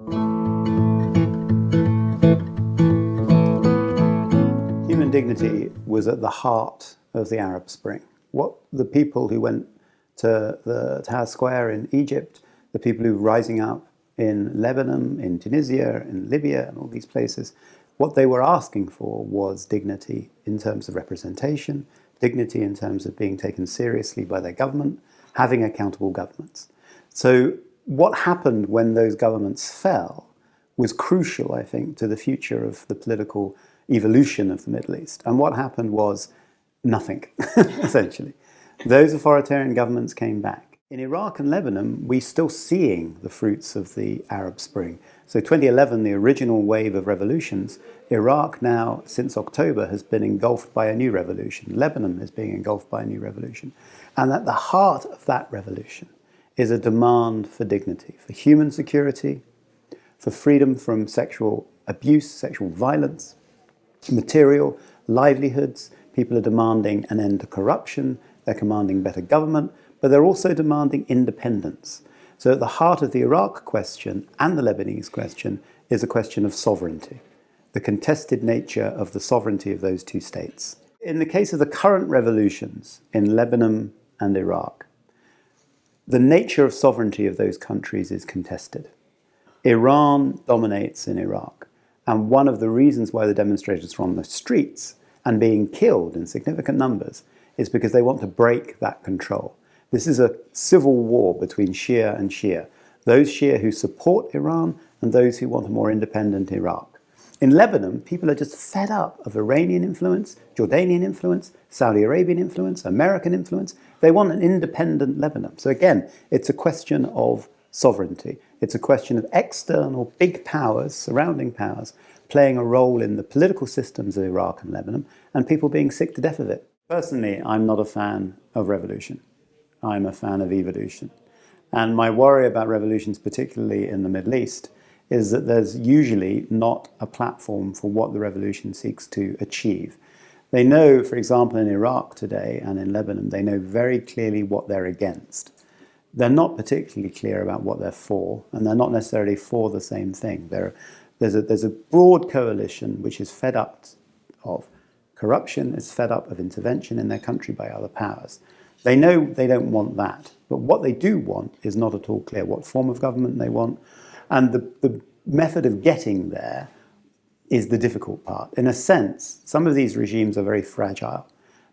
Human dignity was at the heart of the Arab Spring. What the people who went to the Tahrir Square in Egypt, the people who were rising up in Lebanon, in Tunisia, in Libya, and all these places, what they were asking for was dignity in terms of representation, dignity in terms of being taken seriously by their government, having accountable governments. So what happened when those governments fell was crucial, I think, to the future of the political evolution of the Middle East. And what happened was nothing, essentially. Those authoritarian governments came back. In Iraq and Lebanon, we're still seeing the fruits of the Arab Spring. So 2011, the original wave of revolutions, Iraq now, since October, has been engulfed by a new revolution. Lebanon is being engulfed by a new revolution. And at the heart of that revolution is a demand for dignity, for human security, for freedom from sexual abuse, sexual violence, material, livelihoods. People are demanding an end to corruption, they're demanding better government, but they're also demanding independence. So at the heart of the Iraq question and the Lebanese question is a question of sovereignty, the contested nature of the sovereignty of those two states. In the case of the current revolutions in Lebanon and Iraq, the nature of sovereignty of those countries is contested. Iran dominates in Iraq, and one of the reasons why the demonstrators are on the streets and being killed in significant numbers is because they want to break that control. This is a civil war between Shia and Shia, those Shia who support Iran and those who want a more independent Iraq. In Lebanon, people are just fed up of Iranian influence, Jordanian influence, Saudi Arabian influence, American influence. They want an independent Lebanon. So again, it's a question of sovereignty. It's a question of external big powers, surrounding powers, playing a role in the political systems of Iraq and Lebanon, and people being sick to death of it. Personally, I'm not a fan of revolution. I'm a fan of evolution. And my worry about revolutions, particularly in the Middle East, is that there's usually not a platform for what the revolution seeks to achieve. They know, for example, in Iraq today and in Lebanon, they know very clearly what they're against. They're not particularly clear about what they're for, and they're not necessarily for the same thing. There's a broad coalition which is fed up of corruption, is fed up of intervention in their country by other powers. They know they don't want that, but what they do want is not at all clear what form of government they want, and the method of getting there is the difficult part. In a sense, some of these regimes are very fragile.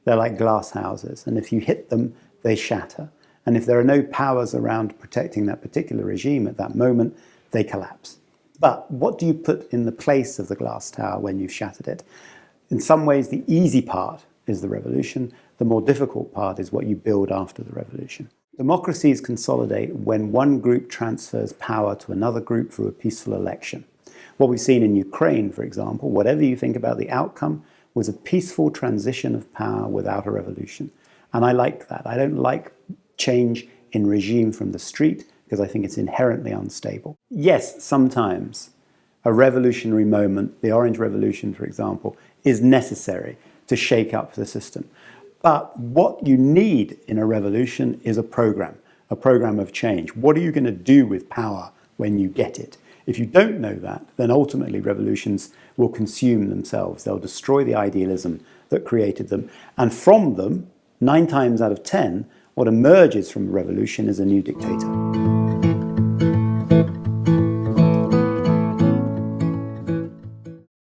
They're like glass houses, and if you hit them, they shatter. And if there are no powers around protecting that particular regime at that moment, they collapse. But what do you put in the place of the glass tower when you've shattered it? In some ways, the easy part is the revolution. The more difficult part is what you build after the revolution. Democracies consolidate when one group transfers power to another group through a peaceful election. What we've seen in Ukraine, for example, whatever you think about the outcome, was a peaceful transition of power without a revolution. And I like that. I don't like change in regime from the street because I think it's inherently unstable. Yes, sometimes a revolutionary moment, the Orange Revolution, for example, is necessary to shake up the system. But what you need in a revolution is a program of change. What are you going to do with power when you get it? If you don't know that, then ultimately revolutions will consume themselves. They'll destroy the idealism that created them. And from them, 9 times out of 10, what emerges from a revolution is a new dictator.